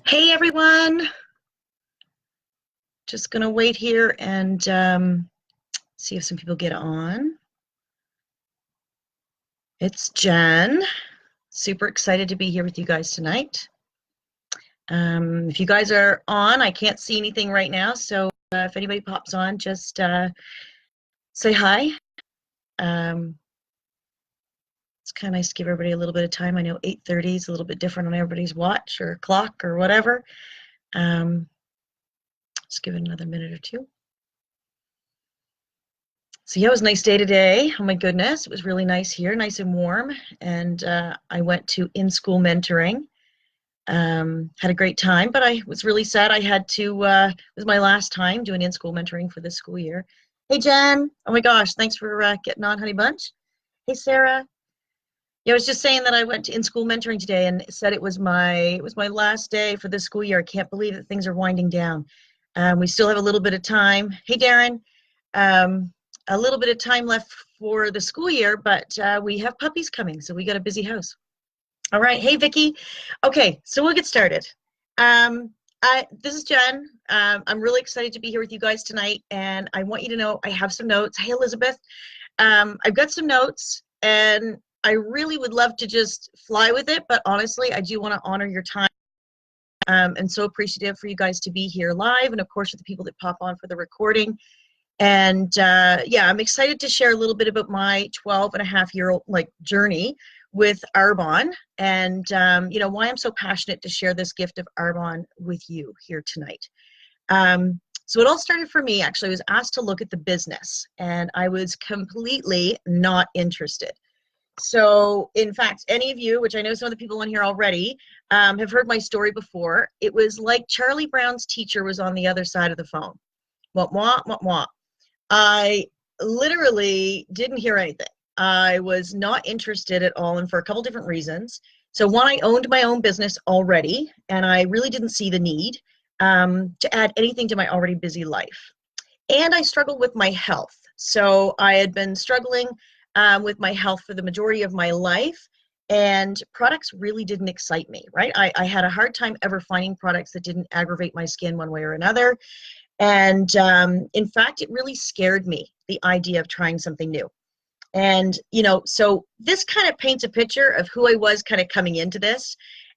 Hey everyone, just gonna wait here and see if some people get on. It's Jen. Super excited to be here with you guys tonight. If you guys are on, I can't see anything right now, so if anybody pops on, just say hi. It's kind of nice to give everybody a little bit of time. I know 8:30 is a little bit different on everybody's watch or clock or whatever. Just give it another minute or two. So yeah, it was a nice day today. Oh my goodness, it was really nice here, nice and warm. And I went to in-school mentoring. Had a great time, but I was really sad I had to, it was my last time doing in-school mentoring for this school year. Hey Jen, oh my gosh, thanks for getting on, Honey Bunch. Hey Sarah. Yeah, I was just saying that I went to in-school mentoring today and said it was my last day for this school year. I can't believe that things are winding down. We still have a little bit of time. Hey Darren. Um, a little bit of time left for the school year, but we have puppies coming, so we got a busy house. All right, hey Vicky. Okay, so we'll get started. This is Jen. I'm really excited to be here with you guys tonight, and I want you to know I have some notes. Hey Elizabeth. I've got some notes, and I really would love to just fly with it, but honestly, I do want to honor your time. And so appreciative for you guys to be here live, and of course for the people that pop on for the recording. And yeah, I'm excited to share a little bit about my 12-and-a-half-year-old journey with Arbonne, and you know, why I'm so passionate to share this gift of Arbonne with you here tonight. So it all started for me, actually. I was asked to look at the business, and I was completely not interested. So in fact, any of you, which I know some of the people on here already, have heard my story before. It was like Charlie Brown's teacher was on the other side of the phone. Wah, wah, wah, wah. I literally didn't hear anything. I was not interested at all, and for a couple different reasons. So one, I owned my own business already, and I really didn't see the need to add anything to my already busy life. And I struggled with my health. So I had been struggling with my health for the majority of my life, and products really didn't excite me, right? I had a hard time ever finding products that didn't aggravate my skin one way or another. And in fact, it really scared me, the idea of trying something new. And, you know, so this kind of paints a picture of who I was kind of coming into this.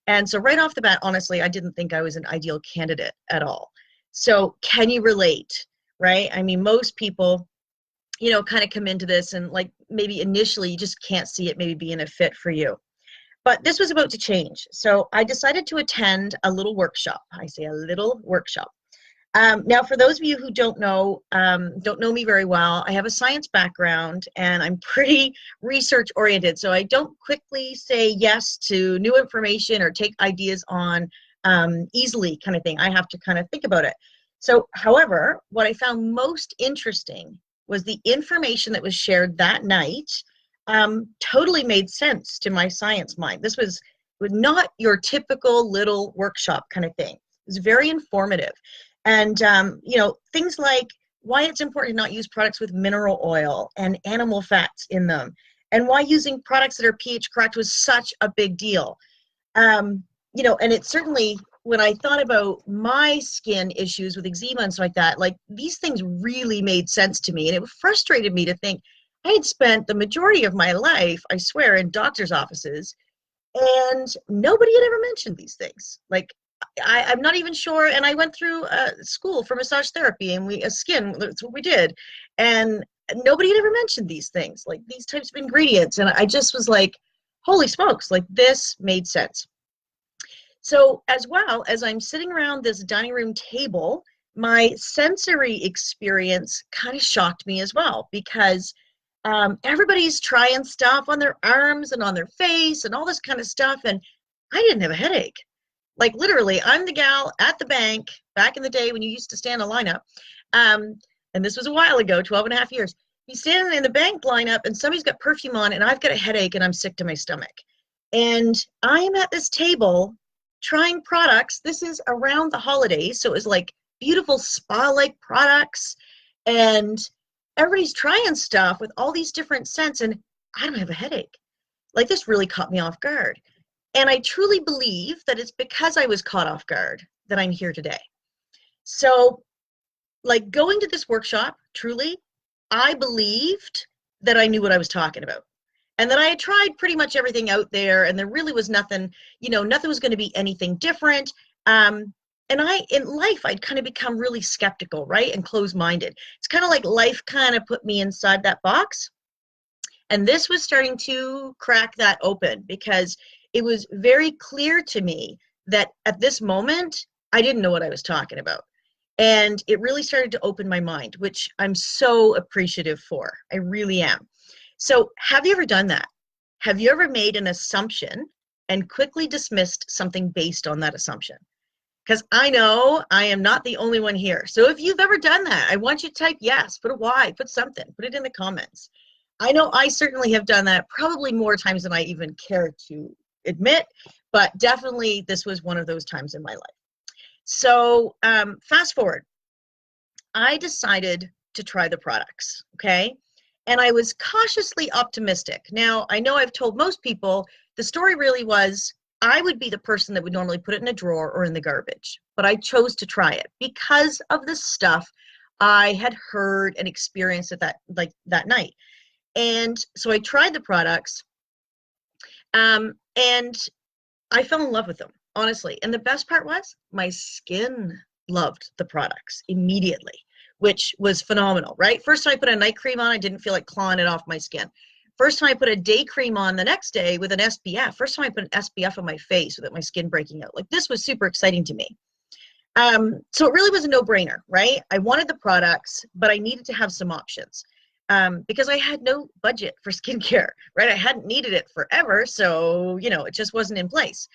And so right off the bat, honestly, I didn't think I was an ideal candidate at all. So can you relate, right? I mean, most people, you know, kind of come into this and like maybe initially you just can't see it maybe being a fit for you. But this was about to change. So I decided to attend a little workshop. I say a little workshop. Now, for those of you who don't know me very well, I have a science background and I'm pretty research oriented. So I don't quickly say yes to new information or take ideas on easily kind of thing. I have to kind of think about it. So, however, what I found most interesting was the information that was shared that night totally made sense to my science mind. This was not your typical little workshop kind of thing. It was very informative. And, you know, things like why it's important to not use products with mineral oil and animal fats in them, and why using products that are pH correct was such a big deal. You know, and it certainly, when I thought about my skin issues with eczema and stuff like that, like these things really made sense to me. And it frustrated me to think I had spent the majority of my life, I swear, in doctor's offices, and nobody had ever mentioned these things. Like, I'm not even sure. And I went through school for massage therapy, and skin, that's what we did. And nobody had ever mentioned these things, like these types of ingredients. And I just was like, holy smokes, like this made sense. So as well as I'm sitting around this dining room table, my sensory experience kind of shocked me as well, because everybody's trying stuff on their arms and on their face and all this kind of stuff. And I didn't have a headache. Like literally, I'm the gal at the bank back in the day when you used to stand in a lineup. And this was a while ago, 12-and-a-half-years. You stand in the bank lineup and somebody's got perfume on and I've got a headache and I'm sick to my stomach. And I'm at this table trying products. This is around the holidays. So it was like beautiful spa-like products. And everybody's trying stuff with all these different scents. And I don't have a headache. Like this really caught me off guard. And I truly believe that it's because I was caught off guard that I'm here today. So, like going to this workshop, truly, I believed that I knew what I was talking about and that I had tried pretty much everything out there, and there really was nothing, nothing was going to be anything different. And in life, I'd kind of become really skeptical, right? And closed-minded. It's kind of like life kind of put me inside that box. And this was starting to crack that open because it was very clear to me that at this moment, I didn't know what I was talking about. And it really started to open my mind, which I'm so appreciative for. I really am. So have you ever done that? Have you ever made an assumption and quickly dismissed something based on that assumption? Because I know I am not the only one here. So if you've ever done that, I want you to type yes, put a Y, put something, put it in the comments. I know I certainly have done that probably more times than I even care to admit, but definitely this was one of those times in my life. So fast forward, I decided to try the products, okay? And I was cautiously optimistic. Now, I know I've told most people the story really was I would be the person that would normally put it in a drawer or in the garbage, but I chose to try it because of the stuff I had heard and experienced at that night. And so I tried the products, and I fell in love with them, honestly. And the best part was my skin loved the products immediately, which was phenomenal, right? First time I put a night cream on, I didn't feel like clawing it off my skin. First time I put a day cream on the next day with an SPF. First time I put an SPF on my face without my skin breaking out. Like, this was super exciting to me. So it really was a no-brainer, right? I wanted the products, but I needed to have some options. Because I had no budget for skincare, right? I hadn't needed it forever, so, it just wasn't in place.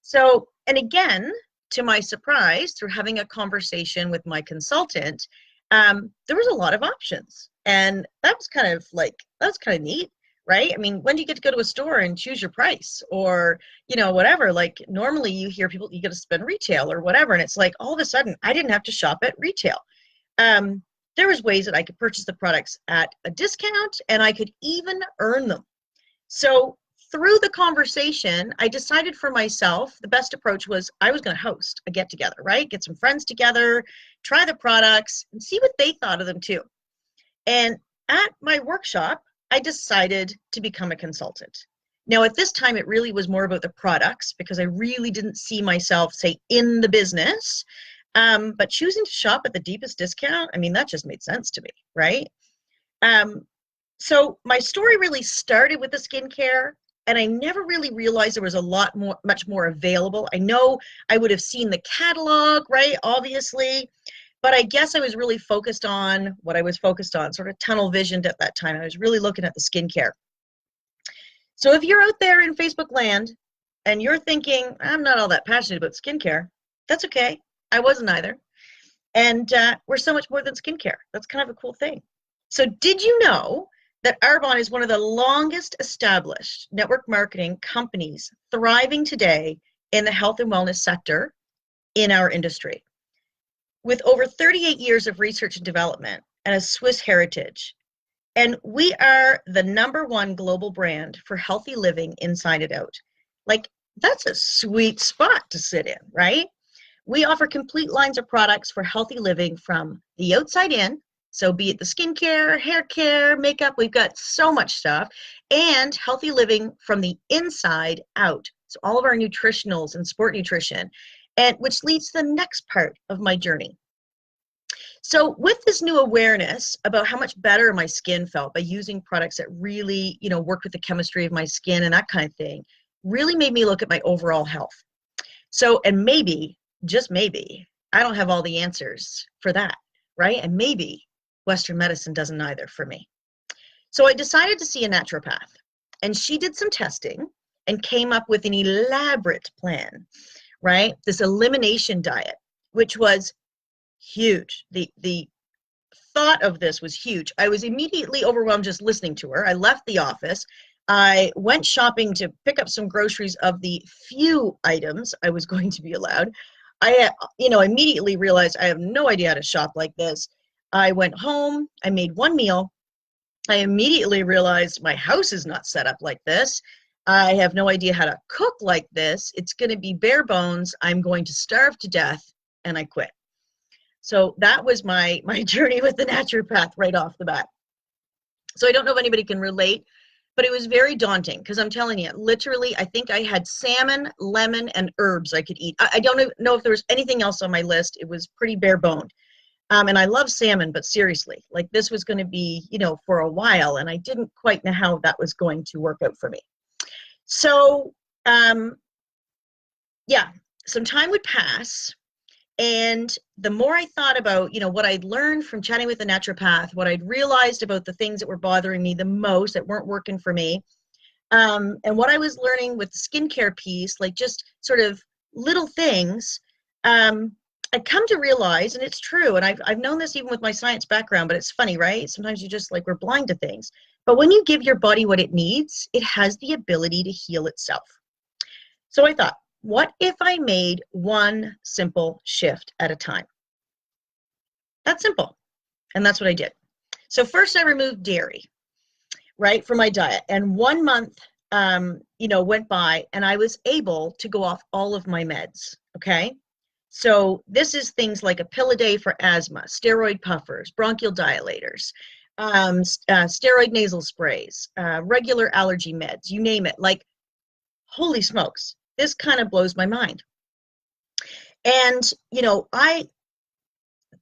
So, and again, to my surprise, through having a conversation with my consultant, there was a lot of options. And that was kind of neat, right? I mean, when do you get to go to a store and choose your price or, whatever? Like, normally you hear people, you got to spend retail or whatever. And it's like, all of a sudden, I didn't have to shop at retail. There was ways that I could purchase the products at a discount, and I could even earn them. So through the conversation, I decided for myself, the best approach was I was going to host a get together, right? Get some friends together, try the products, and see what they thought of them too. And at my workshop, I decided to become a consultant. Now, at this time, it really was more about the products because I really didn't see myself, say, in the business. But choosing to shop at the deepest discount, I mean, that just made sense to me, right? So my story really started with the skincare, and I never really realized there was much more available. I know I would have seen the catalog, right? Obviously, but I guess I was really focused on what I was focused on, sort of tunnel visioned at that time. I was really looking at the skincare. So if you're out there in Facebook land and you're thinking, I'm not all that passionate about skincare, that's okay. I wasn't either. And we're so much more than skincare. That's kind of a cool thing. So did you know that Arbonne is one of the longest established network marketing companies thriving today in the health and wellness sector in our industry? With over 38 years of research and development and a Swiss heritage. And we are the #1 global brand for healthy living inside and out. Like, that's a sweet spot to sit in, right? We offer complete lines of products for healthy living from the outside in, so be it the skincare, hair care, makeup, we've got so much stuff, and healthy living from the inside out. So all of our nutritionals and sport nutrition, and which leads to the next part of my journey. So with this new awareness about how much better my skin felt by using products that really, worked with the chemistry of my skin and that kind of thing, really made me look at my overall health. So, and maybe, just maybe, I don't have all the answers for that, right? And maybe Western medicine doesn't either for me. So I decided to see a naturopath, and she did some testing and came up with an elaborate plan, right? This elimination diet, which was huge. The thought of this was huge. I was immediately overwhelmed just listening to her. I left the office. I went shopping to pick up some groceries of the few items I was going to be allowed. I, immediately realized I have no idea how to shop like this. I went home. I made one meal. I immediately realized my house is not set up like this. I have no idea how to cook like this. It's going to be bare bones. I'm going to starve to death. And I quit. So that was my journey with the naturopath right off the bat. So I don't know if anybody can relate, but it was very daunting because I'm telling you, literally, I think I had salmon, lemon, and herbs I could eat. I don't know if there was anything else on my list. It was pretty bare boned. And I love salmon, but seriously, like this was going to be, for a while, and I didn't quite know how that was going to work out for me. So, yeah, some time would pass. And the more I thought about, what I'd learned from chatting with the naturopath, what I'd realized about the things that were bothering me the most, that weren't working for me, and what I was learning with the skincare piece, like just sort of little things, I'd come to realize, and it's true, and I've known this even with my science background, but it's funny, right? Sometimes you just we're blind to things. But when you give your body what it needs, it has the ability to heal itself. So I thought, what if I made one simple shift at a time? That's simple. And that's what I did. So first I removed dairy, right, from my diet. And 1 month, went by and I was able to go off all of my meds, okay? So this is things like a pill a day for asthma, steroid puffers, bronchial dilators, steroid nasal sprays, regular allergy meds, you name it. Like, holy smokes, this kind of blows my mind. And,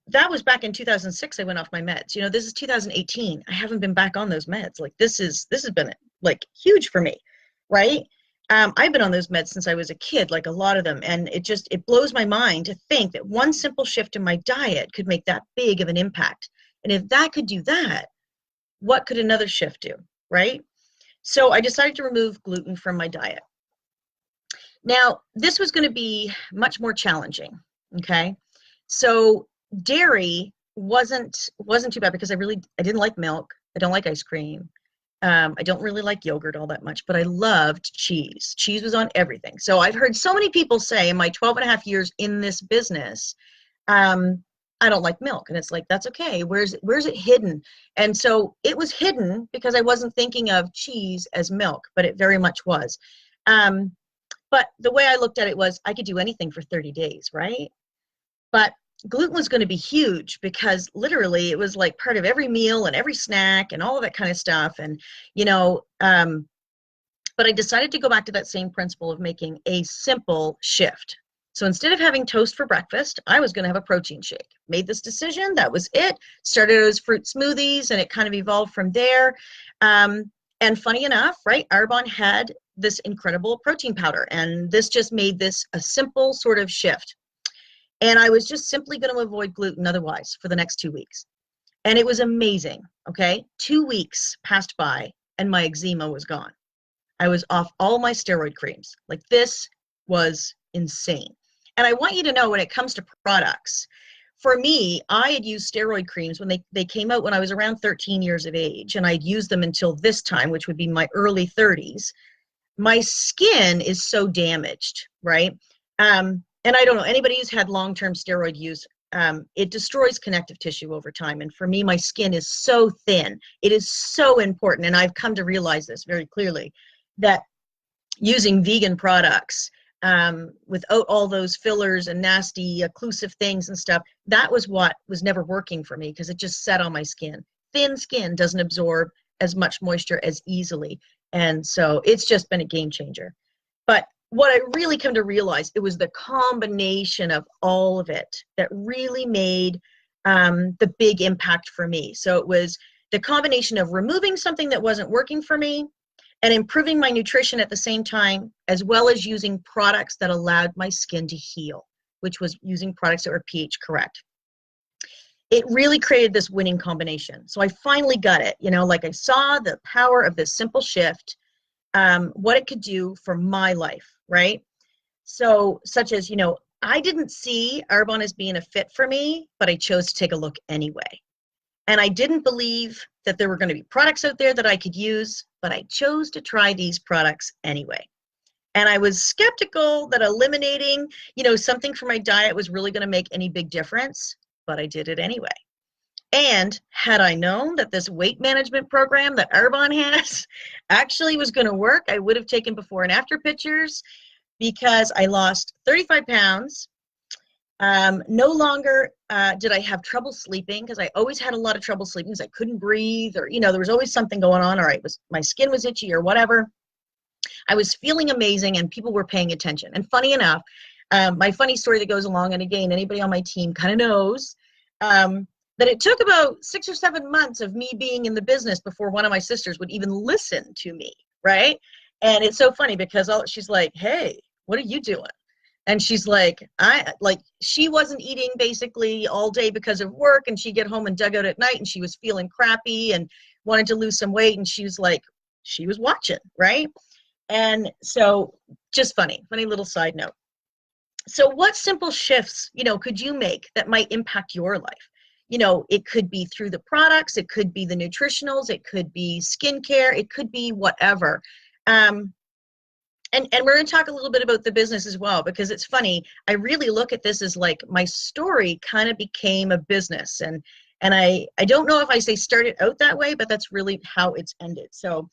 that was back in 2006, I went off my meds. This is 2018. I haven't been back on those meds. Like, this has been huge for me, right? I've been on those meds since I was a kid, like a lot of them. And it blows my mind to think that one simple shift in my diet could make that big of an impact. And if that could do that, what could another shift do, right? So I decided to remove gluten from my diet. Now, this was going to be much more challenging, okay? So dairy wasn't too bad because I didn't like milk. I don't like ice cream. I don't really like yogurt all that much, but I loved cheese. Cheese was on everything. So I've heard so many people say in my 12 and a half years in this business, I don't like milk. And it's like, that's okay. Where's it hidden? And so it was hidden because I wasn't thinking of cheese as milk, but it very much was. But the way I looked at it was I could do anything for 30 days, right? But gluten was going to be huge because literally it was like part of every meal and every snack and all of that kind of stuff. And, but I decided to go back to that same principle of making a simple shift. So instead of having toast for breakfast, I was going to have a protein shake. Made this decision. That was it. Started as fruit smoothies and it kind of evolved from there. And funny enough, right, Arbonne had this incredible protein powder. And this just made this a simple sort of shift. And I was just simply going to avoid gluten otherwise for the next 2 weeks. And it was amazing, okay? 2 weeks passed by and my eczema was gone. I was off all my steroid creams. Like, this was insane. And I want you to know, when it comes to products, for me, I had used steroid creams when they came out when I was around 13 years of age, and I'd used them until this time, which would be my early 30s. My skin is so damaged, right? And I don't know, anybody who's had long-term steroid use, it destroys connective tissue over time. And for me, my skin is so thin. It is so important. And I've come to realize this very clearly, that using vegan products without all those fillers and nasty occlusive things and stuff, that was what was never working for me because it just sat on my skin. Thin skin doesn't absorb as much moisture as easily. And so it's just been a game changer. But what I really come to realize, it was the combination of all of it that really made the big impact for me. So it was the combination of removing something that wasn't working for me and improving my nutrition at the same time, as well as using products that allowed my skin to heal, which was using products that were pH correct. It really created this winning combination. So I finally got it. I saw the power of this simple shift, what it could do for my life, right? So, such as, I didn't see Arbonne as being a fit for me, but I chose to take a look anyway. And I didn't believe that there were going to be products out there that I could use, but I chose to try these products anyway. And I was skeptical that eliminating, something from my diet was really going to make any big difference, but I did it anyway. And had I known that this weight management program that Arbonne has actually was going to work, I would have taken before and after pictures, because I lost 35 pounds. No longer did I have trouble sleeping, because I always had a lot of trouble sleeping because I couldn't breathe, or, there was always something going on, or my skin was itchy or whatever. I was feeling amazing and people were paying attention. And funny enough, my funny story that goes along, and again, anybody on my team kind of knows, that it took about 6 or 7 months of me being in the business before one of my sisters would even listen to me, right? And it's so funny because she's like, hey, what are you doing? And she's like, she wasn't eating basically all day because of work, and she'd get home and dug out at night, and she was feeling crappy and wanted to lose some weight, and she was like, she was watching, right? And so, just funny little side note. So what simple shifts, could you make that might impact your life? It could be through the products, it could be the nutritionals, it could be skincare, it could be whatever. And we're going to talk a little bit about the business as well, because it's funny. I really look at this as like my story kind of became a business. And I don't know if I say started out that way, but that's really how it's ended. So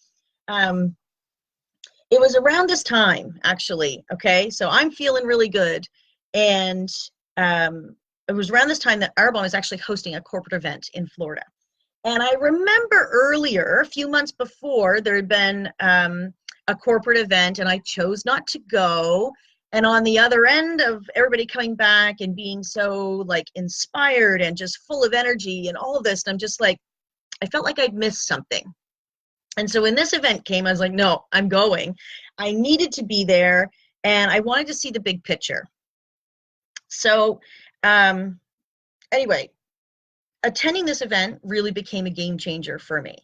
it was around this time, actually, okay? So I'm feeling really good. And it was around this time that Arbonne was actually hosting a corporate event in Florida. And I remember earlier, a few months before, there had been a corporate event, and I chose not to go. And on the other end of everybody coming back and being so inspired and just full of energy and all of this, I'm just like, I felt like I'd missed something. And so when this event came, I was like, no, I'm going. I needed to be there, and I wanted to see the big picture. So anyway, attending this event really became a game changer for me.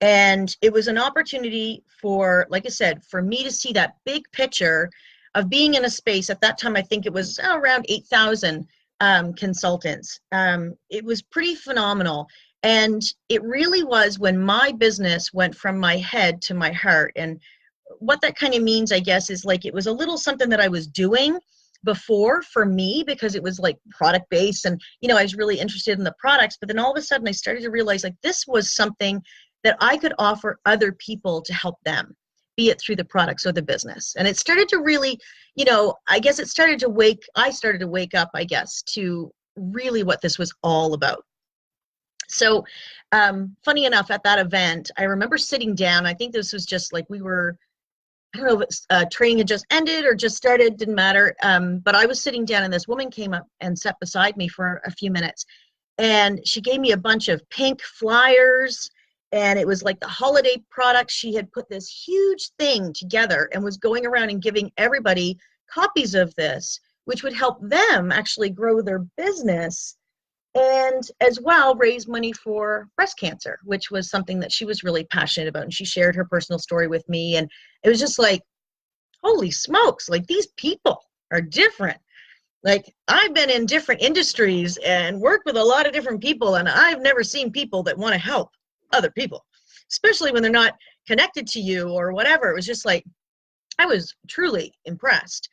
And it was an opportunity for, like I said, for me to see that big picture of being in a space. At that time, I think it was around 8,000 consultants. It was pretty phenomenal. And it really was when my business went from my head to my heart. And what that kind of means, I guess, is it was a little something that I was doing before for me, because it was product based, and I was really interested in the products. But then all of a sudden I started to realize this was something that I could offer other people to help them, be it through the products or the business. And it started to really, I started to wake up, I guess, to really what this was all about. So funny enough, at that event, I remember sitting down. I think this was just we were, I don't know if training had just ended or just started, didn't matter. But I was sitting down, and this woman came up and sat beside me for a few minutes. And she gave me a bunch of pink flyers, and it was the holiday products. She had put this huge thing together and was going around and giving everybody copies of this, which would help them actually grow their business, and as well raise money for breast cancer, which was something that she was really passionate about. And she shared her personal story with me, and it was just holy smokes, these people are different. I've been in different industries and worked with a lot of different people, and I've never seen people that want to help other people, especially when they're not connected to you or whatever. It was just I was truly impressed.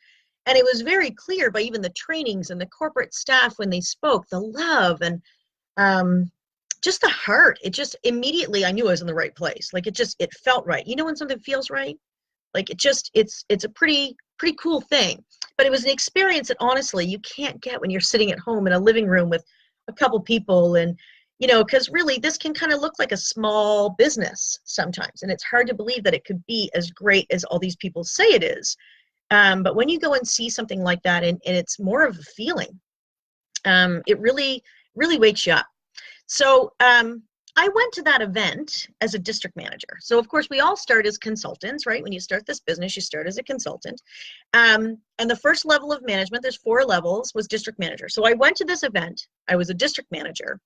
And it was very clear by even the trainings and the corporate staff when they spoke, the love and just the heart. It just immediately, I knew I was in the right place. It felt right. When something feels right, it's a pretty cool thing. But it was an experience that honestly you can't get when you're sitting at home in a living room with a couple people. And because really this can kind of look like a small business sometimes, and it's hard to believe that it could be as great as all these people say it is. But when you go and see something like that, and it's more of a feeling, it really wakes you up. So I went to that event as a district manager. So of course we all start as consultants, right? When you start this business, you start as a consultant. And the first level of management, there's 4 levels, was district manager. So I went to this event, I was a district manager,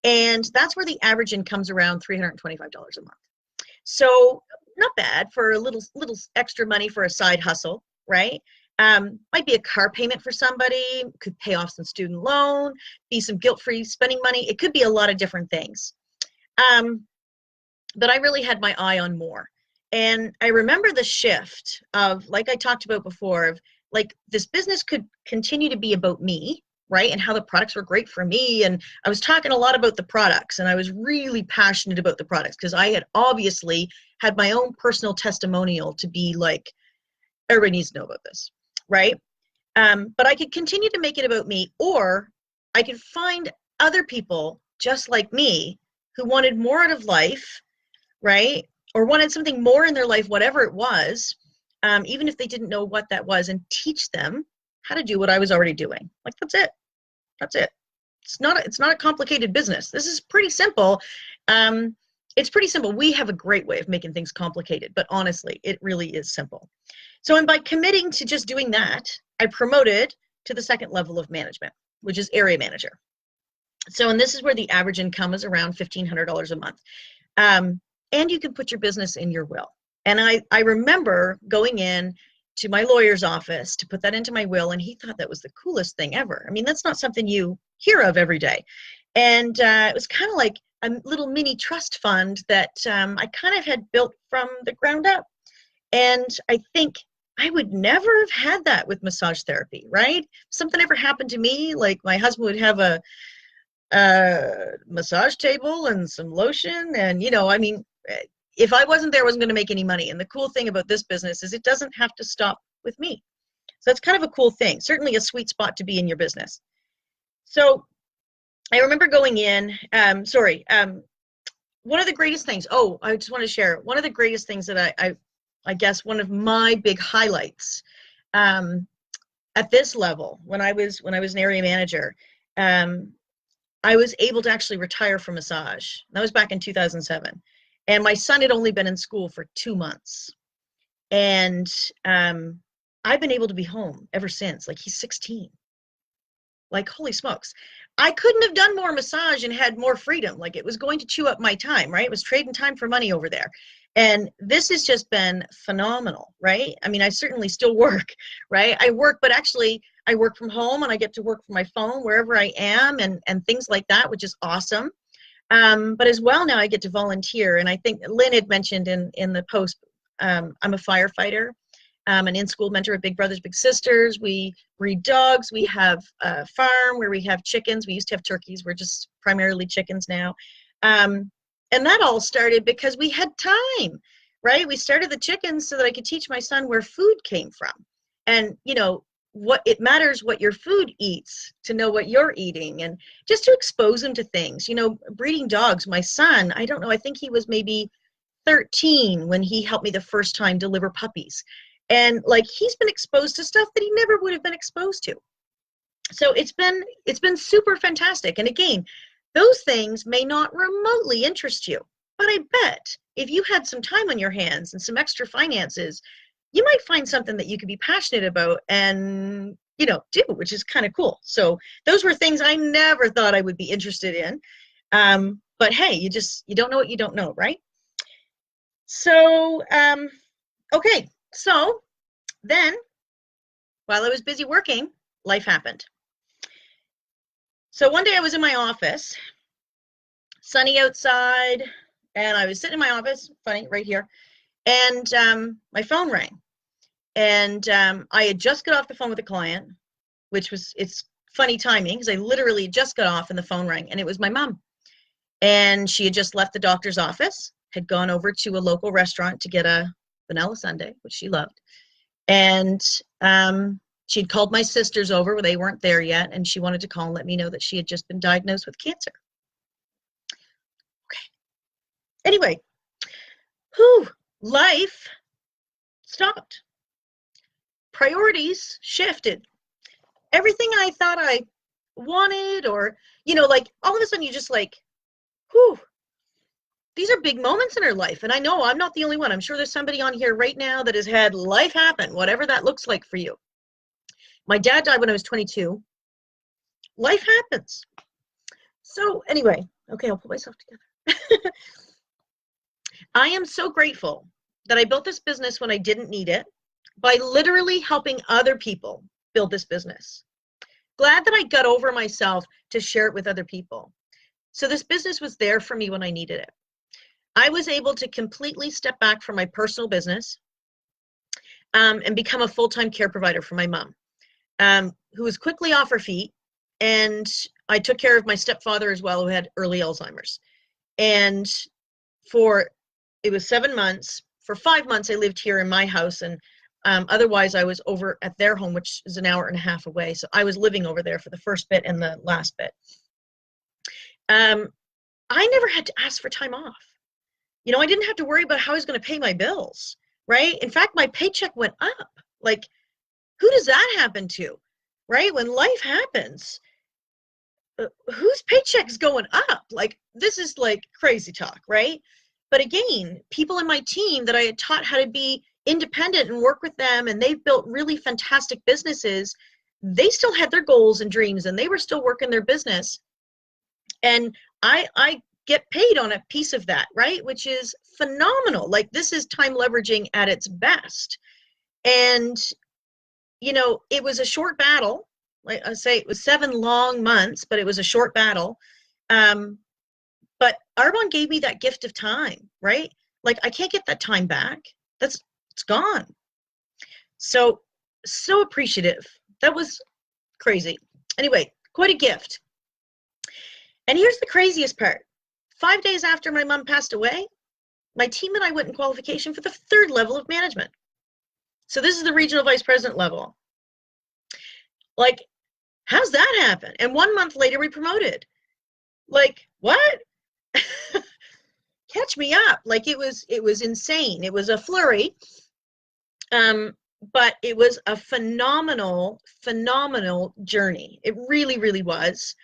and that's where the average income's around $325 a month. So not bad for a little extra money for a side hustle, right? Might be a car payment for somebody, could pay off some student loan, be some guilt-free spending money. It could be a lot of different things. But I really had my eye on more. And I remember the shift of, like I talked about before, of this business could continue to be about me, right? And how the products were great for me. And I was talking a lot about the products, and I was really passionate about the products because I had obviously had my own personal testimonial to be like, everybody needs to know about this, right? But I could continue to make it about me, or I could find other people just like me who wanted more out of life, right? Or wanted something more in their life, whatever it was, even if they didn't know what that was, and teach them how to do what I was already doing. Like, that's it. That's it. It's not a complicated business. This is pretty simple. It's pretty simple. We have a great way of making things complicated, but honestly, it really is simple. So, and by committing to just doing that, I promoted to the second level of management, which is area manager. So, and this is where the average income is around $1,500 a month. And you can put your business in your will. And I remember going in to my lawyer's office to put that into my will, and he thought that was the coolest thing ever. I mean, that's not something you hear of every day. And it was kind of like a little mini trust fund that I kind of had built from the ground up. And I think I would never have had that with massage therapy, right? If something ever happened to me, like my husband would have a massage table and some lotion, and I mean, if I wasn't there, I wasn't going to make any money. And the cool thing about this business is it doesn't have to stop with me. So that's kind of a cool thing, certainly a sweet spot to be in your business. So I remember going in, one of the greatest things, I just want to share, one of the greatest things that I guess one of my big highlights at this level, when I was an area manager, I was able to actually retire from massage. That was back in 2007. And my son had only been in school for 2 months. And I've been able to be home ever since. Like, he's 16. Like, holy smokes. I couldn't have done more massage and had more freedom. Like, it was going to chew up my time, right? It was trading time for money over there. And this has just been phenomenal, right? I mean, I certainly still work, right? I work, but actually I work from home, and I get to work from my phone wherever I am, and things like that, which is awesome. But as well, now I get to volunteer. And I think Lynn had mentioned in the post, I'm a firefighter, an in-school mentor at Big Brothers Big Sisters. We breed dogs. We have a farm where we have chickens. We used to have turkeys. We're just primarily chickens now. And that all started because we had time, right? We started the chickens so that I could teach my son where food came from. And, what it matters what your food eats to know what you're eating, and just to expose him to things. Breeding dogs, my son, I don't know, I think he was maybe 13 when he helped me the first time deliver puppies. And like, he's been exposed to stuff that he never would have been exposed to. So it's been super fantastic. And again, those things may not remotely interest you, but I bet if you had some time on your hands and some extra finances, you might find something that you could be passionate about and, do, which is kind of cool. So those were things I never thought I would be interested in. But hey, you don't know what you don't know, right? So, okay. So then, while I was busy working, life happened. So one day I was in my office, sunny outside, and I was sitting in my office, funny, right here, and my phone rang. And I had just got off the phone with a client, it's funny timing because I literally just got off and the phone rang, and it was my mom. And she had just left the doctor's office, had gone over to a local restaurant to get a vanilla sundae, which she loved. And she'd called my sisters over, they weren't there yet, and she wanted to call and let me know that she had just been diagnosed with cancer. Okay. Anyway, life stopped. Priorities shifted. Everything I thought I wanted, or, like, all of a sudden you just like, these are big moments in our life. And I know I'm not the only one. I'm sure there's somebody on here right now that has had life happen, whatever that looks like for you. My dad died when I was 22. Life happens. So anyway, okay, I'll put myself together. I am so grateful that I built this business when I didn't need it by literally helping other people build this business. Glad that I got over myself to share it with other people. So this business was there for me when I needed it. I was able to completely step back from my personal business and become a full-time care provider for my mom, who was quickly off her feet and I took care of my stepfather as well, who had early Alzheimer's. And it was 7 months. For 5 months, I lived here in my house, and otherwise I was over at their home, which is an hour and a half away. So I was living over there for the first bit and the last bit. I never had to ask for time off. I didn't have to worry about how I was going to pay my bills, right? In fact, my paycheck went up. Like, who does that happen to, right? When life happens, whose paycheck's going up? Like, this is like crazy talk, right? But again, people in my team that I had taught how to be independent and work with them, and they've built really fantastic businesses, they still had their goals and dreams, and they were still working their business. And I get paid on a piece of that, right? Which is phenomenal. Like, this is time leveraging at its best. And, it was a short battle. Like I say, it was 7 long months, but it was a short battle. But Arbonne gave me that gift of time, right? Like, I can't get that time back. It's gone. So appreciative. That was crazy. Anyway, quite a gift. And here's the craziest part. 5 days after my mom passed away, my team and I went in qualification for the 3rd level of management. So this is the regional vice president level. Like, how's that happen? And 1 month later, we promoted. Like, what? Catch me up. Like, it was insane. It was a flurry. But it was a phenomenal journey. It really, really was.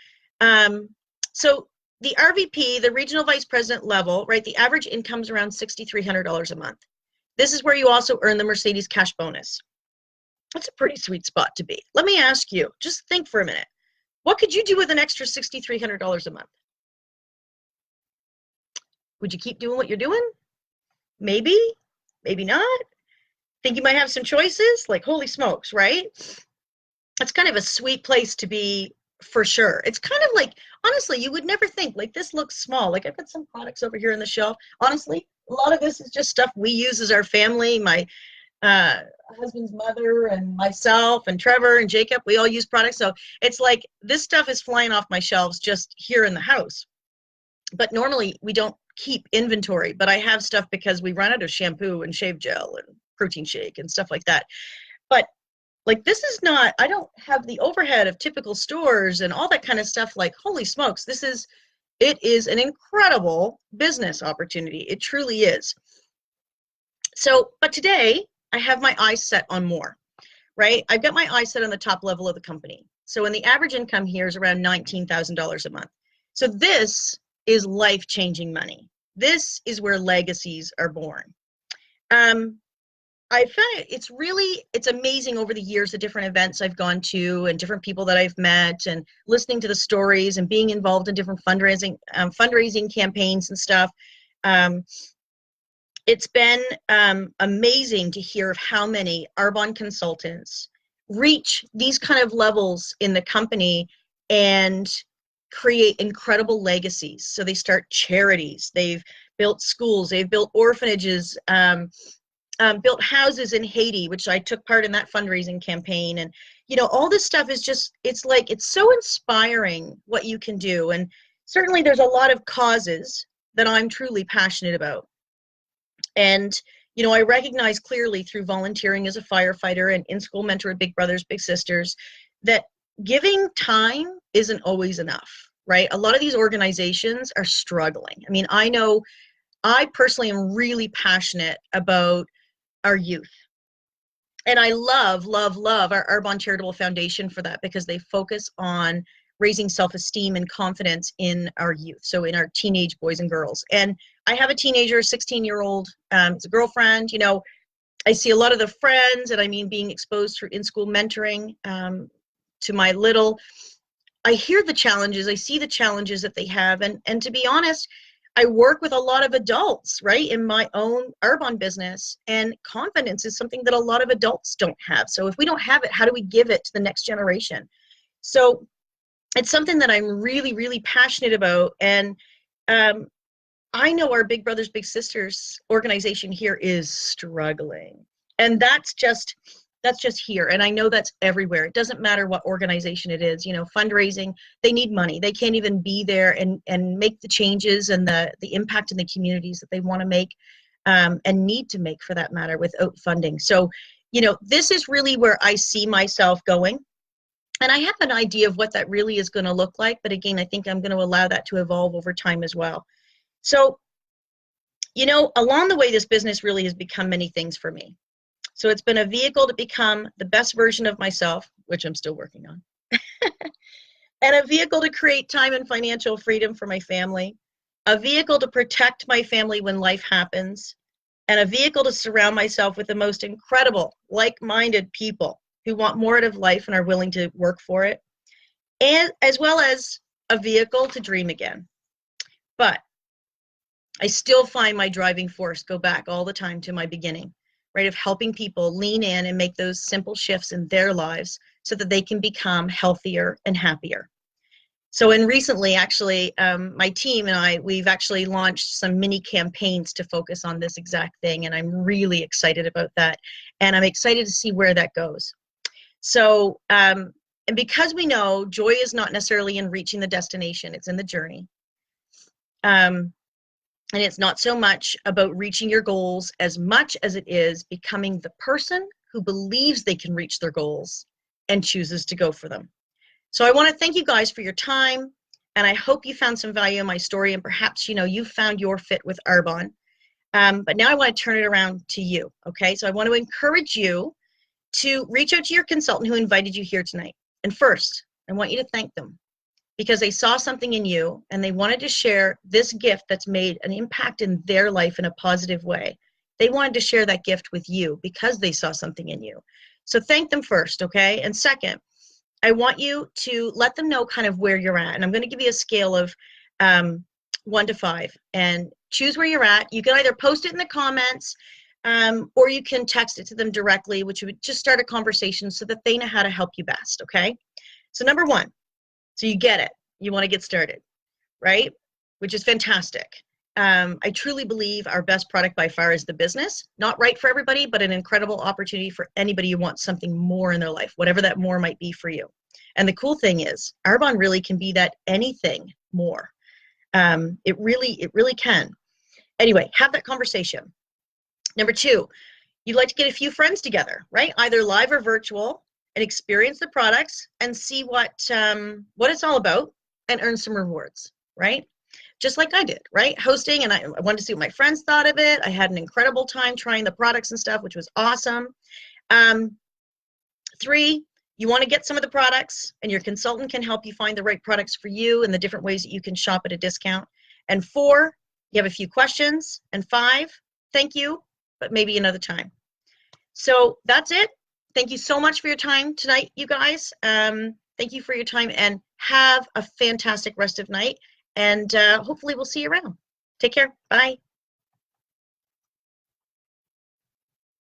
So the RVP, the regional vice president level, right, the average income is around $6,300 a month. This is where you also earn the Mercedes cash bonus. That's a pretty sweet spot to be. Let me ask you, just think for a minute. What could you do with an extra $6,300 a month? Would you keep doing what you're doing? Maybe, maybe not. Think you might have some choices? Like, holy smokes, right? That's kind of a sweet place to be, for sure. It's kind of like, honestly, you would never think, like, this looks small. Like, I've got some products over here on the shelf. Honestly, a lot of this is just stuff we use as our family. My husband's mother and myself and Trevor and Jacob, we all use products. So it's like, this stuff is flying off my shelves just here in the house. But normally we don't keep inventory, but I have stuff because we run out of shampoo and shave gel and protein shake and stuff like that. But like, this is not, I don't have the overhead of typical stores and all that kind of stuff. Like, holy smokes, it is an incredible business opportunity. It truly is. So, but today I have my eyes set on more, right? I've got my eyes set on the top level of the company. So when the average income here is around $19,000 a month. So this is life-changing money. This is where legacies are born. I found it's amazing over the years, the different events I've gone to and different people that I've met and listening to the stories and being involved in different fundraising campaigns and stuff. It's been amazing to hear of how many Arbonne consultants reach these kind of levels in the company and create incredible legacies. So they start charities, they've built schools, they've built orphanages, built houses in Haiti, which I took part in that fundraising campaign. And, all this stuff is just, it's so inspiring what you can do. And certainly there's a lot of causes that I'm truly passionate about. And, I recognize clearly through volunteering as a firefighter and in-school mentor at Big Brothers, Big Sisters, that giving time isn't always enough, right? A lot of these organizations are struggling. I mean, I know I personally am really passionate about our youth. And I love our Arbonne Charitable Foundation for that, because they focus on raising self-esteem and confidence in our youth, so in our teenage boys and girls. And I have a teenager, 16-year-old, it's a girlfriend. I see a lot of the friends, and I mean being exposed through in-school mentoring to my little, I hear the challenges, I see the challenges that they have, and to be honest, I work with a lot of adults, right, in my own Arbonne business, and confidence is something that a lot of adults don't have. So if we don't have it, how do we give it to the next generation? So it's something that I'm really, really passionate about. And I know our Big Brothers, Big Sisters organization here is struggling. And that's That's just here. And I know that's everywhere. It doesn't matter what organization it is, you know, fundraising, they need money. They can't even be there and make the changes and the impact in the communities that they want to make, and need to make for that matter, without funding. So, you know, this is really where I see myself going. And I have an idea of what that really is going to look like. But again, I think I'm going to allow that to evolve over time as well. So, you know, along the way, this business really has become many things for me. So it's been a vehicle to become the best version of myself, which I'm still working on, and a vehicle to create time and financial freedom for my family, a vehicle to protect my family when life happens, and a vehicle to surround myself with the most incredible, like-minded people who want more out of life and are willing to work for it, and as well as a vehicle to dream again. But I still find my driving force go back all the time to my beginning, right, of helping people lean in and make those simple shifts in their lives so that they can become healthier and happier. So, and recently, actually, my team and I, we've actually launched some mini campaigns to focus on this exact thing, and I'm really excited about that, and I'm excited to see where that goes. So, and because we know joy is not necessarily in reaching the destination, it's in the journey. And it's not so much about reaching your goals as much as it is becoming the person who believes they can reach their goals and chooses to go for them. So I want to thank you guys for your time, and I hope you found some value in my story, and perhaps, you know, you found your fit with Arbonne. But now I want to turn it around to you, okay? So I want to encourage you to reach out to your consultant who invited you here tonight. And first, I want you to thank them, because they saw something in you and they wanted to share this gift that's made an impact in their life in a positive way. They wanted to share that gift with you because they saw something in you. So thank them first, okay? And second, I want you to let them know kind of where you're at. And I'm going to give you a scale of 1 to 5 and choose where you're at. You can either post it in the comments, or you can text it to them directly, which would just start a conversation so that they know how to help you best, okay? So number 1, so you get it. You want to get started, right? Which is fantastic. I truly believe our best product by far is the business. Not right for everybody, but an incredible opportunity for anybody who wants something more in their life, whatever that more might be for you. And the cool thing is, Arbonne really can be that anything more. It really can. Anyway, have that conversation. Number 2, you'd like to get a few friends together, right? Either live or virtual, and experience the products and see what it's all about and earn some rewards, right? Just like I did, right? Hosting, and I wanted to see what my friends thought of it. I had an incredible time trying the products and stuff, which was awesome. 3, you want to get some of the products, and your consultant can help you find the right products for you and the different ways that you can shop at a discount. And 4, you have a few questions. And 5, thank you, but maybe another time. So that's it. Thank you so much for your time tonight, you guys. Thank you for your time, and have a fantastic rest of night. And hopefully we'll see you around. Take care. Bye.